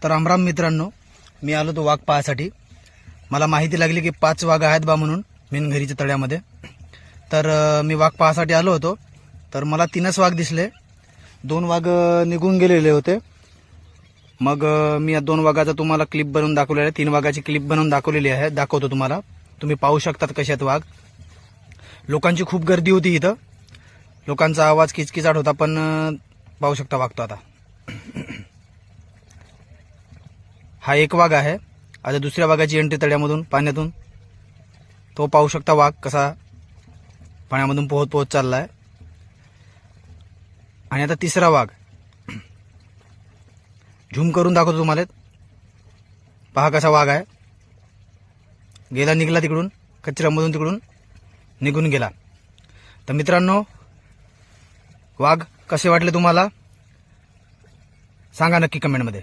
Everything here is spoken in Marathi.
तर रामराम मित्रांनो, मी आलो तो वाघ पाहायसाठी. मला माहिती लागली की 5 वाघ आहेत बा म्हणून मेनघरीच्या तळ्यामध्ये. तर मी वाघ पाहायसाठी आलो होतो. तर मला 3च वाघ दिसले. 2 वाघ निघून गेलेले होते. मग मी या 2 वाघाचा तुम्हाला क्लिप बनवून दाखवलेला आहे. 3 वाघाची क्लिप बनवून दाखवलेली आहे, दाखवतो तुम्हाला. तुम्ही पाहू शकतात कसे आहेत वाघ. लोकांची खूप गर्दी होती इथं. लोकांचा आवाज किचकिचाट होता, पण पाहू शकता वाघ तो आता. हा एक वाघ आहे. आता दुसऱ्या वाघाची एंट्री तळ्यामधून पाण्यातून. तो पाहू शकता वाघ कसा पाण्यामधून पोहत पोहत चाललाय. आणि आता तिसरा वाघ झूम करून दाखवतो तुम्हाला. पहा कसा वाघ आहे. गेला, निघाला तिकडून, कचऱ्यामधून तिकडून निघून गेला. तर मित्रांनो, वाघ कसे वाटले तुम्हाला सांगा नक्की कमेंटमध्ये.